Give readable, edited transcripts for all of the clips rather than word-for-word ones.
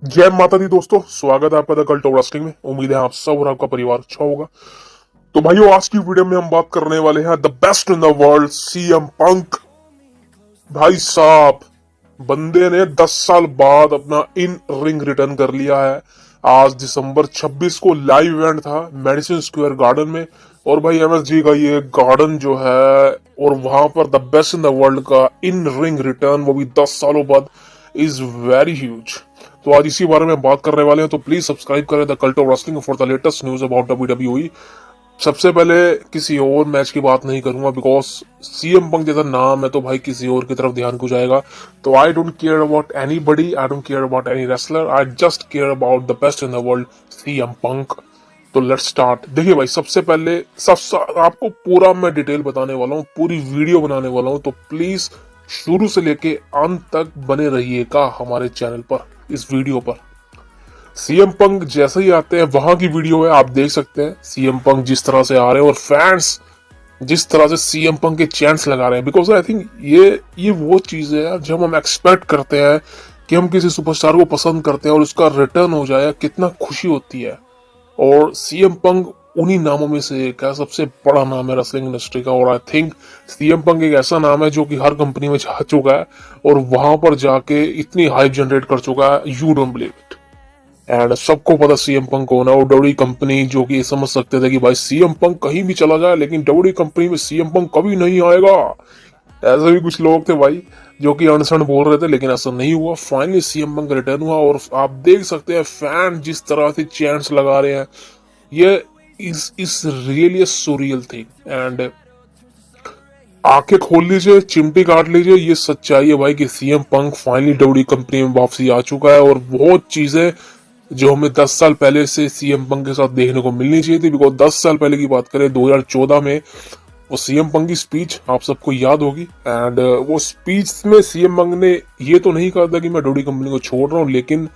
जय माता दी दोस्तों, स्वागत है आपका द कल्ट ऑफ रेसलिंग में। उम्मीद है आप सब और आपका परिवार अच्छा होगा। तो भाइयों, आज की वीडियो में हम बात करने वाले हैं the best in the world CM पंक। भाई साहब, बंदे ने 10 साल बाद अपना इन रिंग रिटर्न कर लिया है। आज दिसंबर 26 को लाइव इवेंट था मेडिसिन स्क्वायर गार्डन में। और भाई एमएसजी का ये गार्डन जो है, और वहां पर the best in the world का इन रिंग रिटर्न, वो भी 10 सालों बाद, इज वेरी ह्यूज। तो आज इसी बारे में बात करने वाले हैं। तो प्लीज सब्सक्राइब करें the cult of wrestling for the latest news about WWE. सबसे पहले किसी और मैच की बात नहीं करूंगा, बिकॉज सीएम पंक जैसा नाम है तो भाई किसी और की तरफ ध्यान क्यों जाएगा। तो I don't care about any buddy, I don't care about any wrestler, I just care about the best in the world CM पंक। तो लेट्स स्टार्ट। देखिए भाई, सबसे पहले आपको पूरा मैं डिटेल बताने वाला हूँ, पूरी वीडियो बनाने वाला हूँ। तो प्लीज शुरू से लेके अंत तक बने रहिएगा हमारे चैनल पर, इस वीडियो पर। सीएम पंक जैसे ही आते हैं, वहां की वीडियो है, आप देख सकते हैं सीएम पंक जिस तरह से आ रहे हैं और फैंस जिस तरह से सीएम पंक के चैंट्स लगा रहे हैं। बिकॉज आई थिंक ये वो चीज है यार, जब हम एक्सपेक्ट करते हैं कि हम किसी सुपरस्टार को पसंद करते हैं और उसका रिटर्न हो जाए, कितना खुशी होती है। और सीएम पंक उन्हीं नामों में से एक है, सबसे बड़ा नाम है रेसलिंग इंडस्ट्री का। और आई थिंक सीएम पंक एक ऐसा नाम है जो कि हर कंपनी में जा चुका है और वहां पर जाके इतनी हाइप जनरेट कर चुका है, you don't believe it. And सबको पता सीएम पंक कौन है। और डब्ल्यूडब्ल्यूई कंपनी जो कि समझ सकते थे कि भाई सीएम पंक कहीं भी चला जाए, लेकिन डब्ल्यूडब्ल्यूई कंपनी में सीएम पंक कभी नहीं आएगा। ऐसे भी कुछ लोग थे भाई जो कि अनसन बोल रहे थे, लेकिन ऐसा नहीं हुआ। फाइनली सीएम पंक रिटर्न हुआ और आप देख सकते हैं फैन जिस तरह से चैंट्स लगा रहे हैं। ये इस रियली सुरियल थिंग। एंड आंखें खोल लीजिए, चिमटी काट लीजिए, ये सच्चाई है भाई कि CM Punk finally WWE company में वापसी आ चुका है। और बहुत चीजें जो हमें 10 साल पहले से सीएम पंक के साथ देखने को मिलनी चाहिए थी। बिकॉज 10 साल पहले की बात करें, 2014 में वो सीएम पंक की स्पीच आप सबको याद होगी। एंड वो स्पीच में सीएम पंक ने ये तो नहीं कहा था कि मैं डब्ल्यूडब्ल्यूई कंपनी को छोड़ रहा हूँ, लेकिन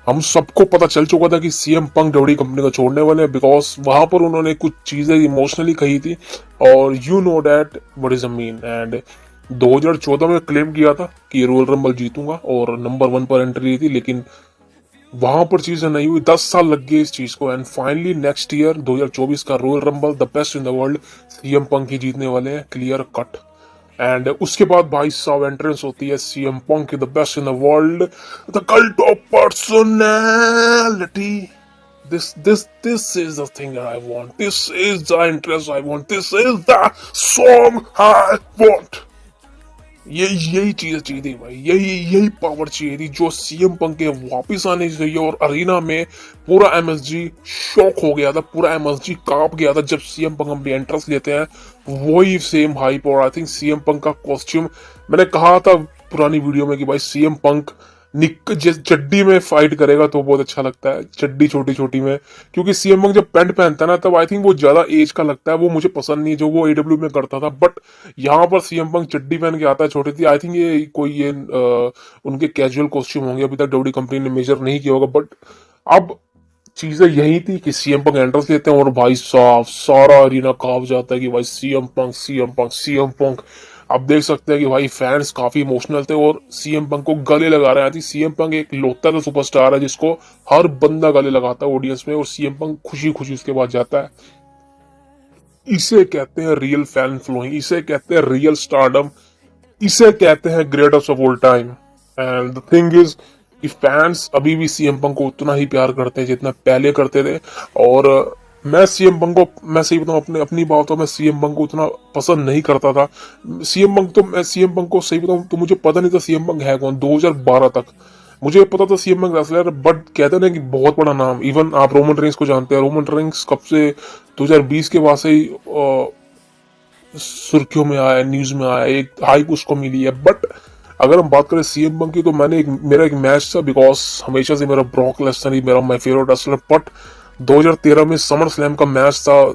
हम सबको पता चल चुका था कि सीएम पंक डब्ल्यूडब्ल्यूई कंपनी को छोड़ने वाले हैं। बिकॉज वहां पर उन्होंने कुछ चीजें इमोशनली कही थी, और you know that what is a mean. And 2014 में क्लेम किया था कि रॉयल रंबल जीतूंगा और नंबर 1 पर एंट्री ली थी, लेकिन वहां पर चीजें नहीं हुई। 10 साल लग गए इस चीज को। एंड फाइनली नेक्स्ट ईयर 2024 का royal rumble the best in the world CM Punk ही जीतने वाले हैं, क्लियर कट। एंड उसके बाद भाई साहब एंट्रेंस होती है CM Punk the best in the world, the cult of personality. This is the thing that I want. This is the interest I want. This is the song I want. यही चीज चाहिए थी भाई, यही power चाहिए थी जो CM Punk के वापिस आने चाहिए। और अरीना में पूरा एमएसजी शॉक हो गया था, पूरा एमएसजी कांप गया था जब सीएम पंक अपनी एंट्रेंस लेते हैं। वही सेम हाइप। और आई थिंक सीएम पंक का कॉस्ट्यूम, मैंने कहा था पुरानी वीडियो में कि भाई सीएम पंक चड्डी में फाइट करेगा तो बहुत अच्छा लगता है, चड्डी छोटी छोटी में। क्योंकि सीएम पंक जब पैंट पहनता है ना, तब आई थिंक वो ज्यादा एज का लगता है। वो मुझे पसंद नहीं जो वो एडब्ल्यू में करता था। बट यहाँ पर सीएम पंक चड्डी पहन के आता है छोटी थी। आई थिंक ये उनके कैजुअल कॉस्ट्यूम होंगे, अभी तक डब्ल्यूडब्ल्यूई कंपनी ने मेजर नहीं किया होगा। बट अब चीजें यही थी कि सीएम पंक एंट्रेंस लेते हैं और भाई साहब सारा अरीना कांप जाता है कि भाई CM Punk, CM Punk, CM Punk. आप देख सकते हैं कि भाई फैंस काफी इमोशनल थे और सीएम पंक को गले लगा रहे थे। सीएम पंक एक लौता सा सुपरस्टार है जिसको हर बंदा गले लगाता है ऑडियंस में, और सीएम पंक खुशी खुशी उसके बाद जाता है। इसे कहते हैं रियल फैन फ्लोइंग, इसे कहते हैं रियल स्टारडम, इसे कहते हैं greatest of all time. And the thing is कि फैंस अभी भी सीएम पंक को उतना ही प्यार करते हैं जितना पहले करते थे। और मैं सीएम पंक को, मैं सही बताऊं अपनी बात, तो मैं सीएम पंक को उतना पसंद नहीं करता था। मैं सीएम पंक को सही बताऊं तो मुझे पता नहीं था सीएम पंक है कौन। 2012 तक मुझे पता था सीएम पंक रेसलर, बट कहते ना कि बहुत बड़ा नाम। इवन आप रोमन रेंस को जानते हैं, रोमन रेंस कब से 2020 के बाद से ही सुर्खियों में आया, न्यूज में आया, एक हाइप उसको मिली है। बट अगर हम बात करें सीएम पंक की, तो मेरा एक मैच था, बिकॉज हमेशा से मेरा ब्रॉक लेसनर ही मेरा माय फेवरेट रेसलर। बट 2013 में समर स्लैम का मैच था,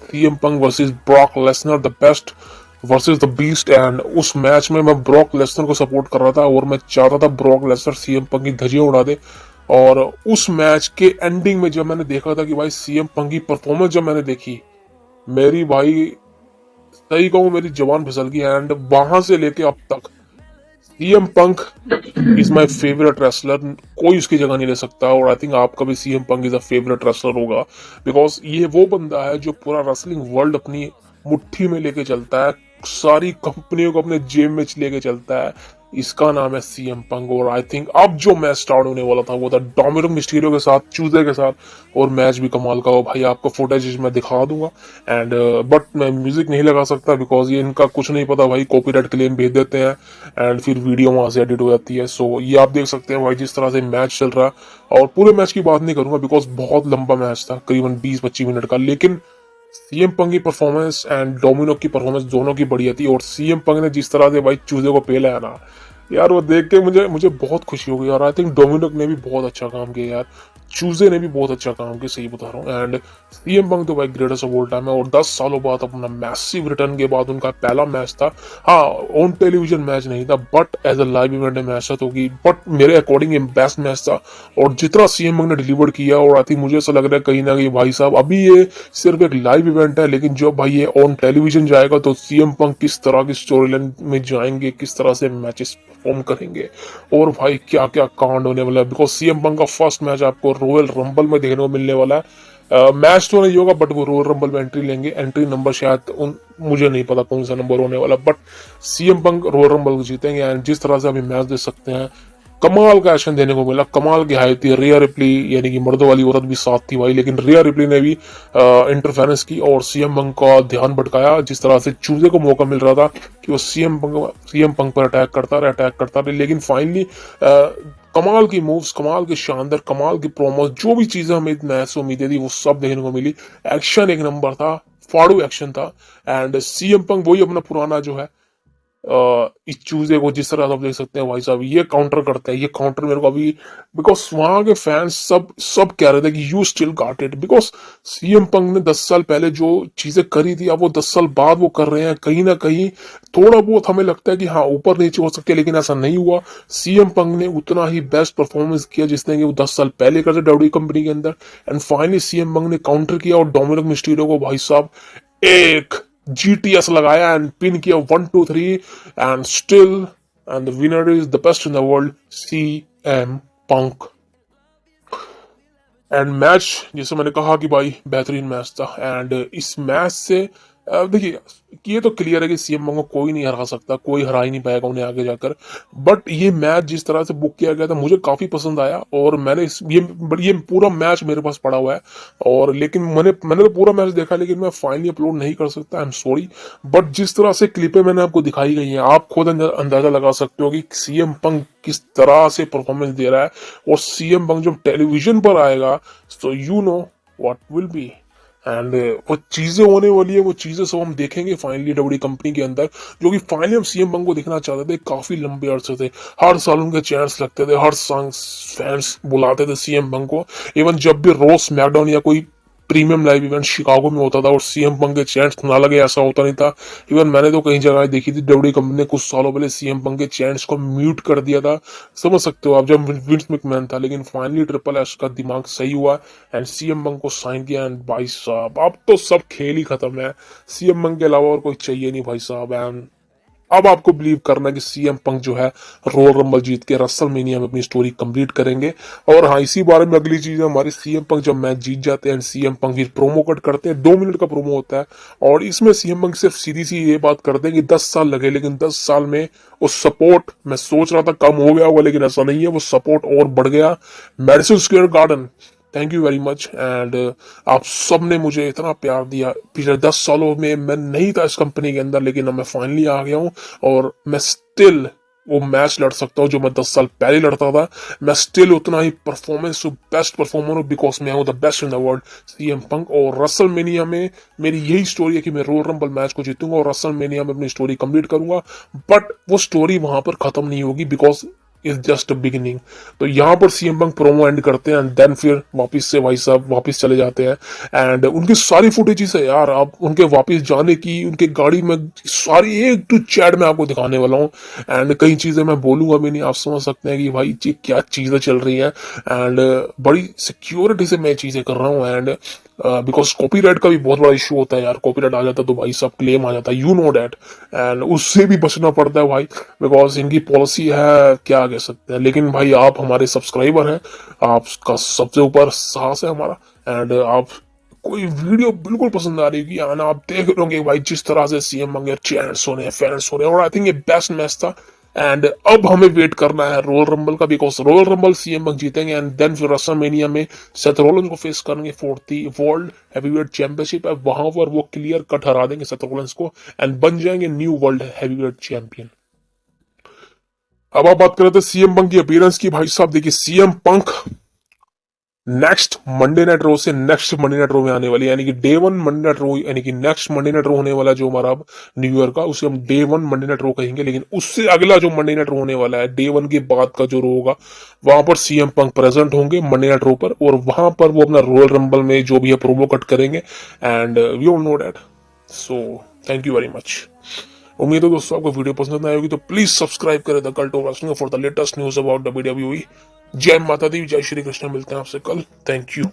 CM Punk versus Brock Lesnar, the best versus the beast. And उस मैच में मैं ब्रॉक लेसनर को सपोर्ट कर रहा था और मैं चाहता था ब्रॉक लेसनर सीएम पंक की धज्जियां उड़ा दे। और उस मैच के एंडिंग में जब मैंने देखा था कि भाई सीएम पंक की परफॉर्मेंस जब मैंने देखी, मेरी भाई सही कहूं मेरी जवान फिसल गई। एंड वहां से लेके अब तक CM Punk is my favourite wrestler, कोई उसकी जगह नहीं ले सकता। और आई थिंक आपका भी CM Punk is a favourite wrestler होगा, बिकॉज ये वो बंदा है जो पूरा रेसलिंग वर्ल्ड अपनी मुट्ठी में लेके चलता है, सारी कंपनियों को अपने जेब में लेके चलता है। इसका नाम है सीएम पंक। और आई थिंक अब जो मैच स्टार्ट होने वाला था वो था डोमिनिक मिस्टीरियो के साथ, चूजे के साथ, और मैच भी कमाल का हो भाई। आपको फुटेज मैं दिखा दूंगा एंड बट मैं म्यूजिक नहीं लगा सकता बिकॉज ये इनका कुछ नहीं पता भाई, कॉपीराइट क्लेम भेज देते हैं एंड फिर वीडियो वहां से एडिट हो जाती है। सो ये आप देख सकते हैं भाई जिस तरह से मैच चल रहा है। और पूरे मैच की बात नहीं करूंगा बिकॉज बहुत लंबा मैच था, करीबन 20-25 मिनट का, लेकिन सीएम पंग की परफॉर्मेंस एंड डोमिनो की परफॉर्मेंस दोनों की बढ़िया थी। और सीएम पंग ने जिस तरह से भाई चूजे को पेला है ना यार, वो देख के मुझे मुझे बहुत खुशी हो गई। और आई थिंक डोमिनिक ने भी बहुत अच्छा काम किया यार, चूजे ने भी बहुत अच्छा काम किया, सही बता रहा हूँ। एंड सीएम पंग तो भाई ग्रेटेस्ट ऑफ ऑल टाइम है। और 10 सालों बाद अपना मैसिव रिटर्न के बाद उनका पहला मैच था, हाँ ऑन टेलीविजन मैच नहीं था but as a live event match था, तो कि बट मेरे अकॉर्डिंग ये बेस्ट मैच था। और जितना सीएम पंग ने डिलीवर किया, और आई थिंक मुझे ऐसा लग रहा है कहीं ना कहीं भाई साहब अभी ये सिर्फ एक लाइव इवेंट है, लेकिन जब भाई ये ऑन टेलीविजन जाएगा तो सीएम पंग किस तरह की स्टोरी लाइन में जाएंगे, किस तरह से मैचेस परफॉर्म करेंगे, और भाई क्या क्या कांड होने वाला है। बिकॉज सीएम पंग का फर्स्ट मैच आपको रॉयल रंबल में देखने को मिलने वाला है। मैच तो नहीं होगा बट वो रॉयल रंबल में एंट्री लेंगे। एंट्री नंबर शायद मुझे नहीं पता कौन सा नंबर होने वाला, बट सीएम पंग रॉयल रंबल को जीतेंगे। एंड जिस तरह से अभी मैच देख सकते हैं, कमाल का एक्शन देने को मिला, कमाल की हाई थी। रिया रिप्ली यानी कि मर्दों वाली औरत भी साथ थी भाई, लेकिन रिया रिप्ली ने भी इंटरफेरेंस की और सीएम पंग का ध्यान भटकाया। जिस तरह से चूजे को मौका मिल रहा था कि वो सीएम पंग पर अटैक करता रहे, लेकिन फाइनली कमाल की मूव्स, कमाल के शानदार, कमाल की प्रोमो, जो भी चीजें हमें मैच से उम्मीदें थी वो सब देखने को मिली। एक्शन एक नंबर था, फाड़ू एक्शन था। एंड सीएम पंग वही अपना पुराना जो है इस चूजे को जिस तरह से आप देख सकते हैं भाई साहब, ये काउंटर करते हैं। ये काउंटर मेरे को अभी, बिकॉज वहां के फैंस सब सब कह रहे थे कि you still got it, because CM पंग ने 10 साल पहले जो चीजें करी थी अब वो 10 साल बाद वो कर रहे हैं। कहीं ना कहीं थोड़ा बहुत हमें लगता है कि हाँ ऊपर नीचे हो सकते, लेकिन ऐसा नहीं हुआ। सीएम पंग ने उतना ही बेस्ट परफॉर्मेंस किया जिसने कि वो 10 साल पहले करते डब्ल्यूडब्ल्यूई कंपनी के अंदर। एंड फाइनली सीएम पंग ने काउंटर किया और डोमिनिक मिस्टीरियो को भाई साहब एक GTS लगाया एंड पिन किया 1-2-3 and still and the winner is the best in the world CM punk. And match जैसे मैंने कहा कि भाई बेहतरीन मैच था। एंड इस मैच से देखिए ये तो क्लियर है कि सीएम पंग को कोई नहीं हरा सकता, कोई हरा ही नहीं पाएगा उन्हें आगे जाकर। बट ये मैच जिस तरह से बुक किया गया था मुझे काफी पसंद आया, और मैंने ये पूरा मैच मेरे पास पड़ा हुआ है। और लेकिन मैंने तो पूरा मैच देखा, लेकिन मैं फाइनली अपलोड नहीं कर सकता, आई एम सॉरी। बट जिस तरह से क्लिपें मैंने आपको दिखाई गई हैं, आप खुद अंदाजा लगा सकते हो कि सीएम पंग किस तरह से परफॉर्मेंस दे रहा है। और सीएम पंग जब टेलीविजन पर आएगा तो you know what will be. And वो चीजें होने वाली है, वो चीजें सब हम देखेंगे फाइनली डब्ल्यूडी कंपनी के अंदर, जो कि फाइनली हम सीएम पंग को देखना चाहते थे काफी लंबे अरसे से। हर साल उनके चैंट्स लगते थे, हर सॉन्ग फैंस बुलाते थे सीएम पंग को। इवन जब भी रॉ स्मैकडाउन या कोई प्रीमियम लाइव इवेंट शिकागो में होता था और सीएम पंग के चैंट्स ना लगे ऐसा होता नहीं था। इवन मैंने तो कई जगह देखी थी डब्ल्यूडी कंपनी ने कुछ सालों पहले सीएम पंग के चैंट्स को म्यूट कर दिया था, समझ सकते हो आप, जब विंस मैकमैन था। लेकिन फाइनली ट्रिपल एच का दिमाग सही हुआ एंड सीएम पंग को साइन किया। एंड भाई साहब अब तो सब खेल ही खत्म है, सीएम पंग के अलावा और कोई चाहिए नहीं भाई साहब। एंड अब आपको बिलीव करना है कि सीएम पंक जो है रॉयल रंबल जीत के रसलमेनिया में अपनी स्टोरी कंप्लीट करेंगे। और हाँ इसी बारे में अगली चीज है हमारे, सीएम पंक जब मैच जीत जाते हैं सीएम पंक फिर प्रोमो कट करते हैं, 2 मिनट का प्रोमो होता है। और इसमें सीएम पंक सिर्फ सीधी सी ये बात करते हैं कि 10 साल लगे, लेकिन 10 साल में वो सपोर्ट, मैं सोच रहा था कम हो गया होगा लेकिन ऐसा नहीं है, वो सपोर्ट और बढ़ गया। Madison Square garden, thank you very much. And आप सब ने मुझे इतना प्यार दिया पिछले 10 सालों में। मैं नहीं था इस कंपनी के अंदर, लेकिन अब मैं फाइनली आ गया हूँ और मैं स्टिल वो मैच लड़ सकता हूँ जो मैं 10 साल पहले लड़ता था। मैं स्टिल उतना ही परफॉर्मेंस बेस्ट परफॉर्मर हूँ, बिकॉज मैं हूँ the best in the world CM पंक। और रसलमेनिया में मेरी यही स्टोरी है कि मैं रॉयल रंबल मैच को जीतूंगा और रसलमेनिया में अपनी स्टोरी कंप्लीट करूंगा। बट वो स्टोरी वहां पर खत्म नहीं होगी, बिकॉज इज जस्ट बिगिनिंग। तो यहाँ पर सीएम पंक प्रोमो एंड करते हैं एंड देन फिर वापस से भाई साहब वापस चले जाते हैं। एंड उनकी सारी फुटेजेस है यार, आप उनके वापस जाने की, उनके गाड़ी में सारी एक टू चैट में आपको दिखाने वाला हूँ। एंड कई चीजें मैं बोलूंगा भी नहीं, आप समझ सकते हैं कि भाई ये क्या चीजें चल रही हैं। एंड बड़ी सिक्योरिटी से मैं चीजें कर रहा हूँ। एंड बिकॉज कॉपीराइट का भी बहुत बड़ा इशू होता है यार। कॉपीराइट आ जाता है तो भाई सब क्लेम आ जाता है, यू नो डैट, एंड उससे भी बचना पड़ता है भाई, बिकॉज इनकी पॉलिसी है, क्या कह सकते हैं। लेकिन भाई आप हमारे सब्सक्राइबर हैं, आपका सबसे ऊपर साहस है हमारा, एंड आप कोई वीडियो बिल्कुल पसंद आ रही होगी आना, आप देख रहे होंगे भाई जिस तरह से सीएम मंगे चैंट्स हो रहे हैं, फैंस हो रहे हैं, और आई थिंक ये बेस्ट मैच था। एंड अब हमें वेट करना है रॉयल रंबल का, बिकॉज रॉयल रंबल सीएम मंग जीतेंगे एंड देन फिर रसलमेनिया में सेथ रॉलिंस को फेस करेंगे for the world heavyweight championship है, वहां पर वो क्लियर कट हरा देंगे सेथ रॉलिंस को एंड बन जाएंगे न्यू वर्ल्ड हैवीवेट चैंपियन। अब आप बात कर रहे थे सीएम पंक की अपीयरेंस की। भाई साहब देखिए, CM Punk next Monday night Raw से नेक्स्ट मंडे नाइट रो में आने वाली, यानी कि डे वन मंडे नाइट रो, यानी कि नेक्स्ट मंडे नाइट रो होने वाला जो हमारा न्यू ईयर का, उसे हम डे वन मंडे नाइट रो कहेंगे। लेकिन उससे अगला जो मंडे नाइट रो होने वाला है, डे वन के बाद का जो रो होगा, वहां पर सीएम पंक प्रेजेंट होंगे मंडे नाइट रो पर, और वहां पर वो अपना रॉयल रंबल में जो भी है प्रोमो कट करेंगे, and we all know that. So thank you very much. उम्मीद है दोस्तों आपको वीडियो पसंद आएगी, तो प्लीज सब्सक्राइब करें the cult of wrestling for the latest news about the WWE। जय माता दी, जय श्री कृष्ण। मिलते हैं आपसे कल। Thank you.